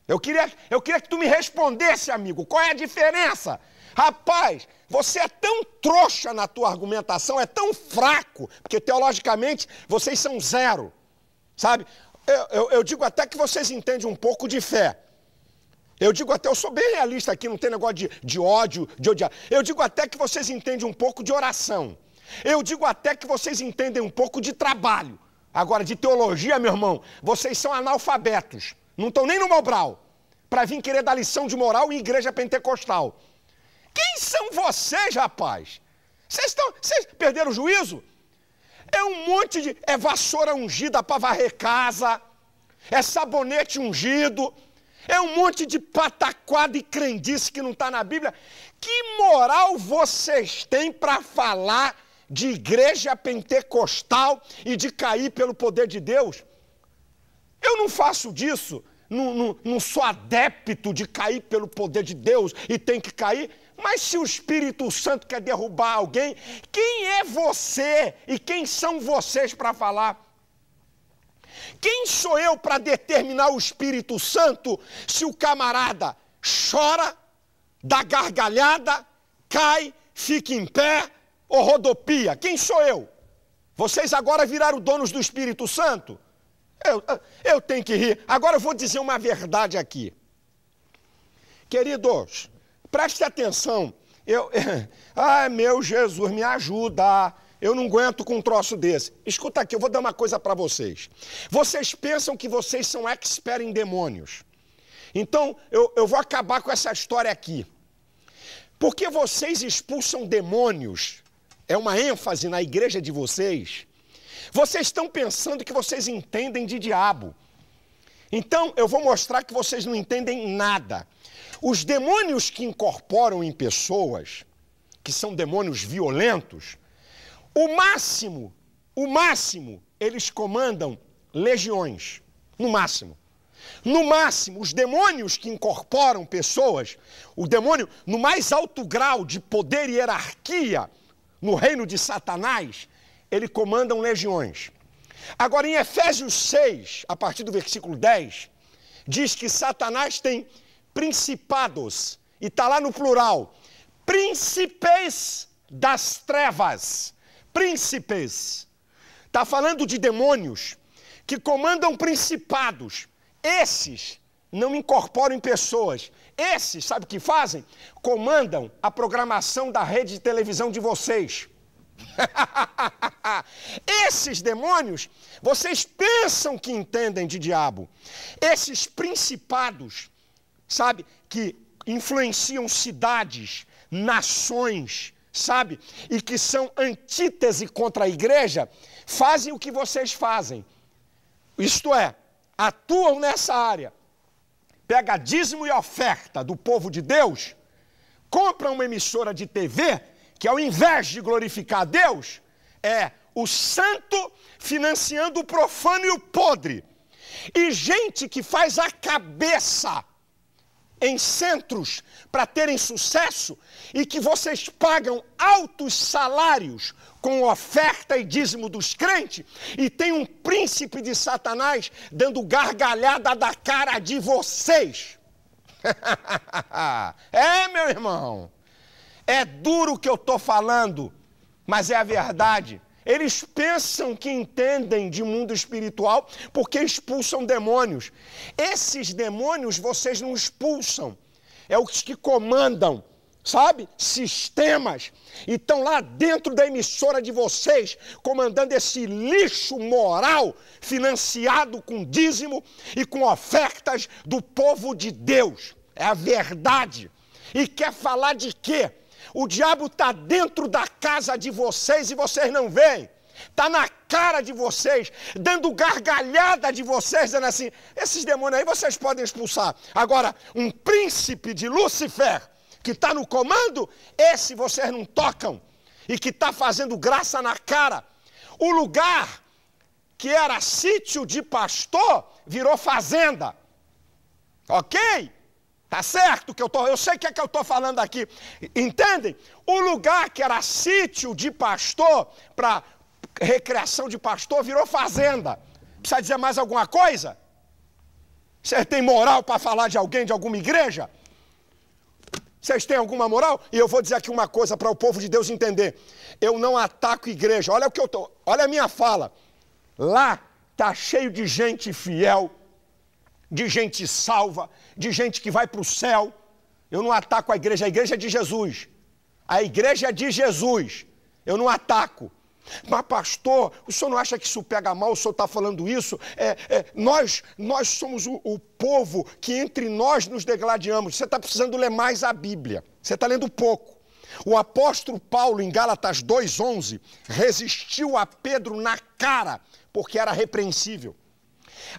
Eu queria que tu me respondesse, amigo, qual é a diferença? Rapaz, você é tão trouxa na tua argumentação, é tão fraco, porque teologicamente vocês são zero, sabe? Eu digo até que vocês entendem um pouco de fé. Eu digo até, eu sou bem realista aqui, não tem negócio de ódio, de odiar. Eu digo até que vocês entendem um pouco de oração. Eu digo até que vocês entendem um pouco de trabalho. Agora, de teologia, meu irmão, vocês são analfabetos. Não estão nem no Mobral para vir querer dar lição de moral em igreja pentecostal. Quem são vocês, rapaz? Vocês perderam o juízo? É um monte de... É vassoura ungida para varrer casa, é sabonete ungido, é um monte de pataquada e crendice que não está na Bíblia. Que moral vocês têm para falar de igreja pentecostal e de cair pelo poder de Deus? Eu não faço disso, não sou adepto de cair pelo poder de Deus e tem que cair. Mas se o Espírito Santo quer derrubar alguém, quem é você e quem são vocês para falar? Quem sou eu para determinar o Espírito Santo se o camarada chora, dá gargalhada, cai, fica em pé ou rodopia? Quem sou eu? Vocês agora viraram donos do Espírito Santo? Eu tenho que rir. Agora eu vou dizer uma verdade aqui. Queridos, preste atenção. Ai, meu Jesus, me ajuda. Eu não aguento com um troço desse. Escuta aqui, eu vou dar uma coisa para vocês. Vocês pensam que vocês são expert em demônios. Então, eu vou acabar com essa história aqui. Porque vocês expulsam demônios, é uma ênfase na igreja de vocês. Vocês estão pensando que vocês entendem de diabo. Então, eu vou mostrar que vocês não entendem nada. Os demônios que incorporam em pessoas, que são demônios violentos, o máximo, eles comandam legiões, no máximo. No máximo, os demônios que incorporam pessoas, o demônio no mais alto grau de poder e hierarquia no reino de Satanás, ele comanda legiões. Agora, em Efésios 6, a partir do versículo 10, diz que Satanás tem principados, e está lá no plural, príncipes das trevas, príncipes. Está falando de demônios que comandam principados. Esses não incorporam em pessoas. Esses, sabe o que fazem? Comandam a programação da rede de televisão de vocês. Esses demônios, vocês pensam que entendem de diabo. Esses principados, sabe, que influenciam cidades, nações, sabe, e que são antítese contra a igreja, fazem o que vocês fazem. Isto é, atuam nessa área. Pega dízimo e oferta do povo de Deus, compra uma emissora de TV, que ao invés de glorificar a Deus, é o santo financiando o profano e o podre. E gente que faz a cabeça em centros para terem sucesso e que vocês pagam altos salários com oferta e dízimo dos crentes e tem um príncipe de Satanás dando gargalhada da cara de vocês. É, meu irmão, é duro o que eu estou falando, mas é a verdade. Eles pensam que entendem de mundo espiritual porque expulsam demônios. Esses demônios vocês não expulsam. É os que comandam, sabe? Sistemas. E estão lá dentro da emissora de vocês, comandando esse lixo moral financiado com dízimo e com ofertas do povo de Deus. É a verdade. E quer falar de quê? O diabo está dentro da casa de vocês e vocês não veem. Está na cara de vocês, dando gargalhada de vocês, dizendo assim, esses demônios aí vocês podem expulsar. Agora, um príncipe de Lúcifer, que está no comando, esse vocês não tocam. E que está fazendo graça na cara. O lugar que era sítio de pastor, virou fazenda. Ok? Tá certo que eu sei o que é que eu estou falando aqui. Entendem? O lugar que era sítio de pastor, para recreação de pastor, virou fazenda. Precisa dizer mais alguma coisa? Vocês têm moral para falar de alguém, de alguma igreja? Vocês têm alguma moral? E eu vou dizer aqui uma coisa para o povo de Deus entender. Eu não ataco igreja. Olha o que olha a minha fala. Lá tá cheio de gente fiel, de gente salva, de gente que vai para o céu. Eu não ataco a igreja é de Jesus. A igreja é de Jesus. Eu não ataco. Mas pastor, o senhor não acha que isso pega mal, o senhor está falando isso? Nós somos o povo que entre nós nos degladiamos. Você está precisando ler mais a Bíblia. Você está lendo pouco. O apóstolo Paulo, em Gálatas 2,11, resistiu a Pedro na cara, porque era repreensível.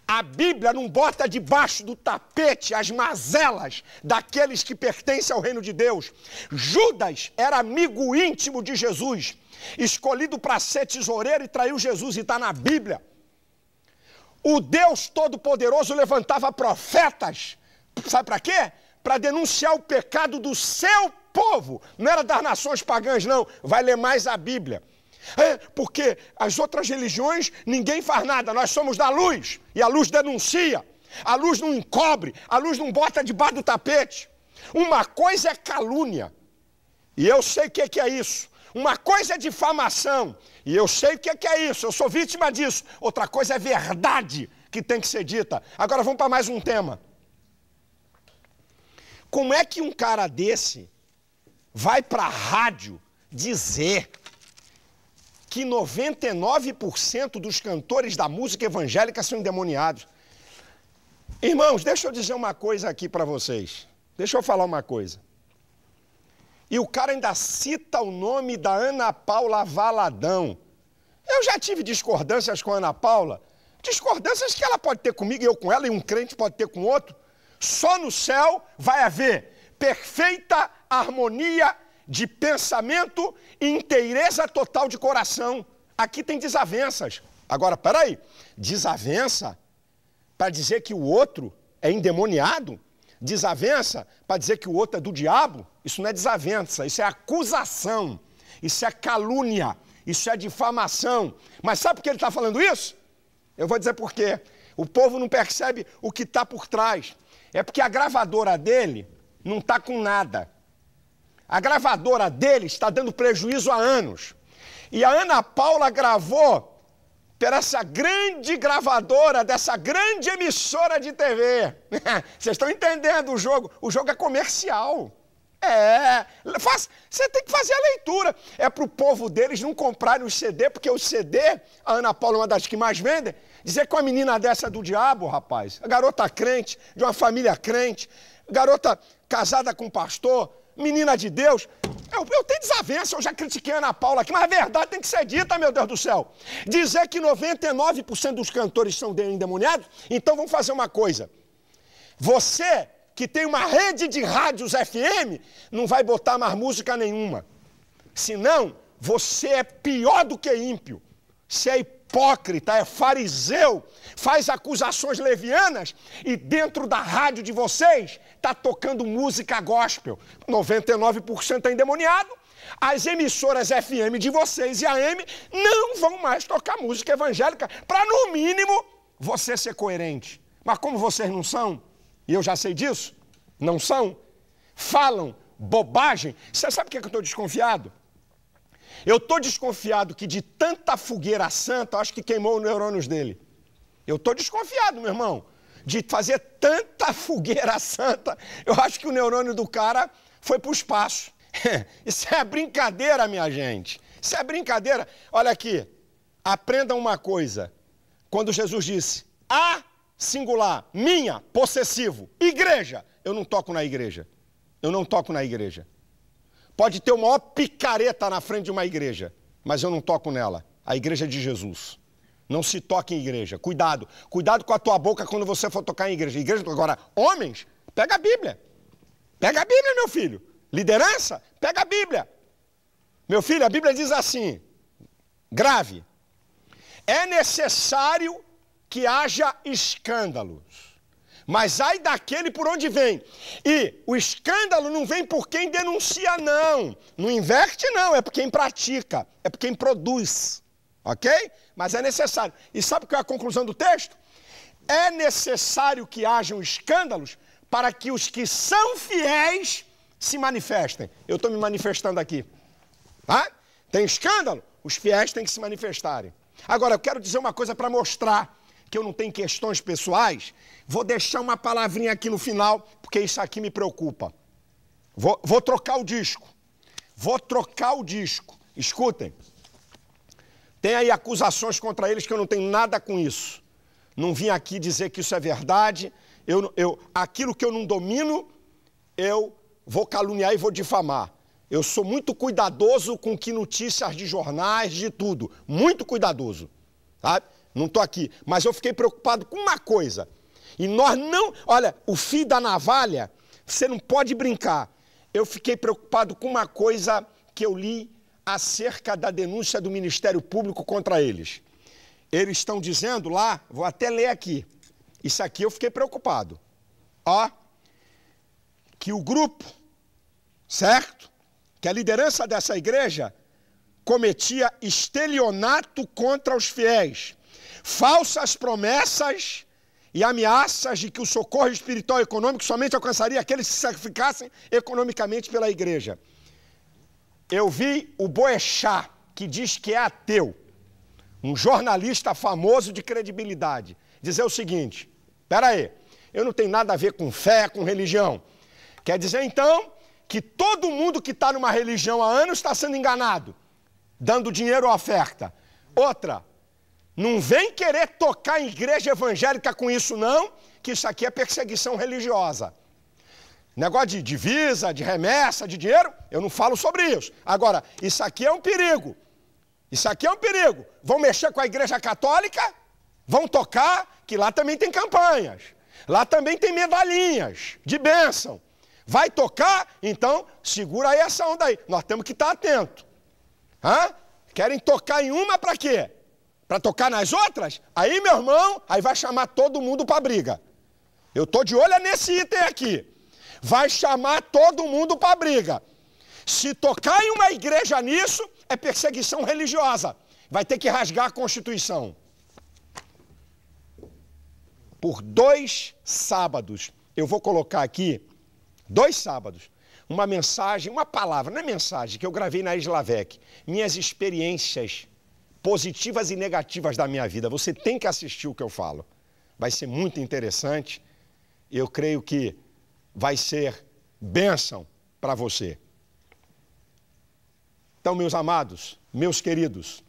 A Bíblia não bota debaixo do tapete as mazelas daqueles que pertencem ao reino de Deus. Judas era amigo íntimo de Jesus, escolhido para ser tesoureiro e traiu Jesus, e está na Bíblia. O Deus Todo-Poderoso levantava profetas, sabe para quê? Para denunciar o pecado do seu povo, não era das nações pagãs não, vai ler mais a Bíblia. Porque as outras religiões, ninguém faz nada, nós somos da luz, e a luz denuncia, a luz não encobre, a luz não bota debaixo do tapete. Uma coisa é calúnia, e eu sei o que é isso. Uma coisa é difamação, e eu sei o que é isso, eu sou vítima disso. Outra coisa é verdade que tem que ser dita. Agora vamos para mais um tema. Como é que um cara desse vai para a rádio dizer que 99% dos cantores da música evangélica são endemoniados? Irmãos, deixa eu dizer uma coisa aqui para vocês. Deixa eu falar uma coisa. E o cara ainda cita o nome da Ana Paula Valadão. Eu já tive discordâncias com a Ana Paula. Discordâncias que ela pode ter comigo e eu com ela, e um crente pode ter com outro. Só no céu vai haver perfeita harmonia de pensamento e inteireza total de coração. Aqui tem desavenças. Agora, peraí, desavença para dizer que o outro é endemoniado? Desavença para dizer que o outro é do diabo? Isso não é desavença, isso é acusação, isso é calúnia, isso é difamação. Mas sabe por que ele está falando isso? Eu vou dizer por quê. O povo não percebe o que está por trás. É porque a gravadora dele não está com nada. A gravadora dele está dando prejuízo há anos. E a Ana Paula gravou para essa grande gravadora, dessa grande emissora de TV. Vocês estão entendendo o jogo? O jogo é comercial. Você tem que fazer a leitura. É para o povo deles não comprarem o CD, porque o CD, a Ana Paula é uma das que mais vendem, dizer que uma menina dessa é do diabo, rapaz. A garota crente, de uma família crente, garota casada com um pastor, menina de Deus. Eu tenho desavença, eu já critiquei a Ana Paula aqui, mas a verdade tem que ser dita, meu Deus do céu. Dizer que 99% dos cantores são endemoniados, então vamos fazer uma coisa. Você que tem uma rede de rádios FM, não vai botar mais música nenhuma. Senão, você é pior do que ímpio. Você é hipócrita, é fariseu, faz acusações levianas e dentro da rádio de vocês está tocando música gospel. 99% é endemoniado. As emissoras FM de vocês e AM não vão mais tocar música evangélica para, no mínimo, você ser coerente. Mas como vocês não são, e eu já sei disso, não são, falam bobagem. Você sabe por que eu estou desconfiado? Eu estou desconfiado que de tanta fogueira santa, eu acho que queimou os neurônios dele. Eu estou desconfiado, meu irmão, de fazer tanta fogueira santa, eu acho que o neurônio do cara foi para o espaço. Isso é brincadeira, minha gente. Isso é brincadeira. Olha aqui, aprendam uma coisa. Quando Jesus disse, singular, minha, possessivo, igreja, eu não toco na igreja. Eu não toco na igreja. Pode ter o maior picareta na frente de uma igreja, mas eu não toco nela. A igreja é de Jesus. Não se toca em igreja. Cuidado. Cuidado com a tua boca quando você for tocar em igreja. Agora, homens, pega a Bíblia. Pega a Bíblia, meu filho. Liderança, pega a Bíblia. Meu filho, a Bíblia diz assim, grave. É necessário que haja escândalos. Mas ai daquele por onde vem. E o escândalo não vem por quem denuncia, não. Não inverte, não. É por quem pratica. É por quem produz. Ok? Mas é necessário. E sabe qual é a conclusão do texto? É necessário que hajam escândalos para que os que são fiéis se manifestem. Eu estou me manifestando aqui. Tá? Tem escândalo? Os fiéis têm que se manifestarem. Agora, eu quero dizer uma coisa para mostrar que eu não tenho questões pessoais. Vou deixar uma palavrinha aqui no final, porque isso aqui me preocupa. Vou trocar o disco. Vou trocar o disco. Escutem. Tem aí acusações contra eles que eu não tenho nada com isso. Não vim aqui dizer que isso é verdade. Aquilo que eu não domino, eu vou caluniar e vou difamar. Eu sou muito cuidadoso com que notícias de jornais, de tudo. Muito cuidadoso. Sabe? Não estou aqui. Mas eu fiquei preocupado com uma coisa. E nós não... Olha, o fio da navalha, você não pode brincar. Eu fiquei preocupado com uma coisa que eu li acerca da denúncia do Ministério Público contra eles. Eles estão dizendo lá, vou até ler aqui. Isso aqui eu fiquei preocupado. Ó, que o grupo, certo? Que a liderança dessa igreja cometia estelionato contra os fiéis, falsas promessas e ameaças de que o socorro espiritual e econômico somente alcançaria aqueles que se sacrificassem economicamente pela igreja. Eu vi o Boechat, que diz que é ateu, um jornalista famoso de credibilidade, dizer o seguinte, espera aí, eu não tenho nada a ver com fé, com religião. Quer dizer, então, que todo mundo que está numa religião há anos está sendo enganado, dando dinheiro ou oferta. Outra, Não vem querer tocar em igreja evangélica com isso não, que isso aqui é perseguição religiosa. Negócio de divisa, de remessa, de dinheiro, eu não falo sobre isso. Agora, isso aqui é um perigo. Isso aqui é um perigo. Vão mexer com a igreja católica, vão tocar, que lá também tem campanhas. Lá também tem medalhinhas de bênção. Vai tocar, então segura aí essa onda aí. Nós temos que estar atentos. Querem tocar em uma para quê? Para tocar nas outras? Aí, meu irmão, aí vai chamar todo mundo para briga. Eu estou de olho nesse item aqui. Vai chamar todo mundo para briga. Se tocar em uma igreja nisso, é perseguição religiosa. Vai ter que rasgar a Constituição. Por 2 sábados, eu vou colocar aqui, 2 sábados, uma mensagem, uma palavra, não é mensagem, que eu gravei na Islavec. Minhas experiências positivas e negativas da minha vida. Você tem que assistir o que eu falo. Vai ser muito interessante. Eu creio que vai ser bênção para você. Então, meus amados, meus queridos,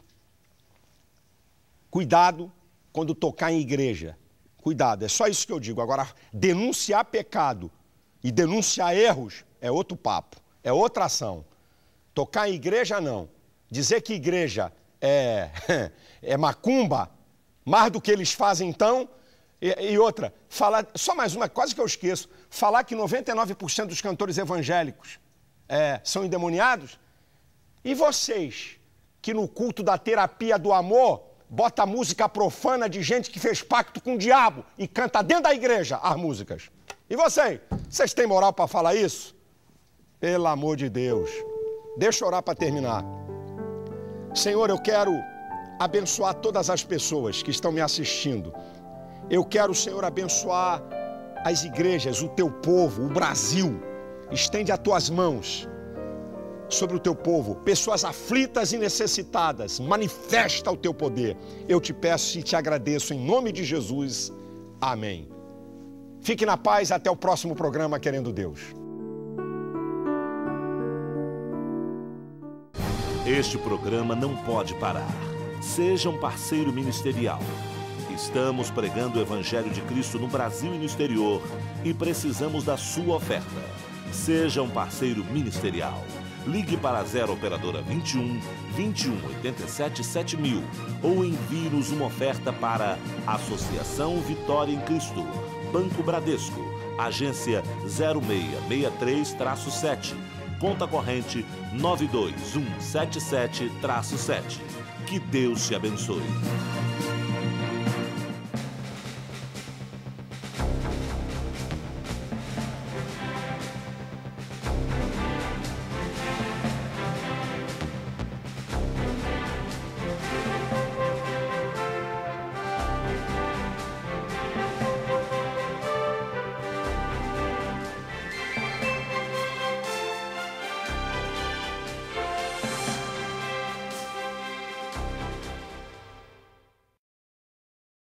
cuidado quando tocar em igreja. Cuidado, é só isso que eu digo. Agora, denunciar pecado e denunciar erros é outro papo, é outra ação. Tocar em igreja, não. Dizer que igreja é macumba, mais do que eles fazem então. E outra, falar, só mais uma, quase que eu esqueço, falar que 99% dos cantores evangélicos são endemoniados. E vocês, que no culto da terapia do amor, bota música profana de gente que fez pacto com o diabo e canta dentro da igreja as músicas. E vocês têm moral para falar isso? Pelo amor de Deus. Deixa eu orar para terminar. Senhor, eu quero abençoar todas as pessoas que estão me assistindo. Eu quero, Senhor, abençoar as igrejas, o teu povo, o Brasil. Estende as tuas mãos sobre o teu povo, pessoas aflitas e necessitadas, manifesta o teu poder. Eu te peço e te agradeço em nome de Jesus. Amém. Fique na paz, até o próximo programa, querendo Deus. Este programa não pode parar. Seja um parceiro ministerial. Estamos pregando o Evangelho de Cristo no Brasil e no exterior e precisamos da sua oferta. Seja um parceiro ministerial. Ligue para a 0 Operadora 21 21 87 7000 ou envie-nos uma oferta para Associação Vitória em Cristo, Banco Bradesco, Agência 0663-7, conta corrente 92177-7. Que Deus te abençoe.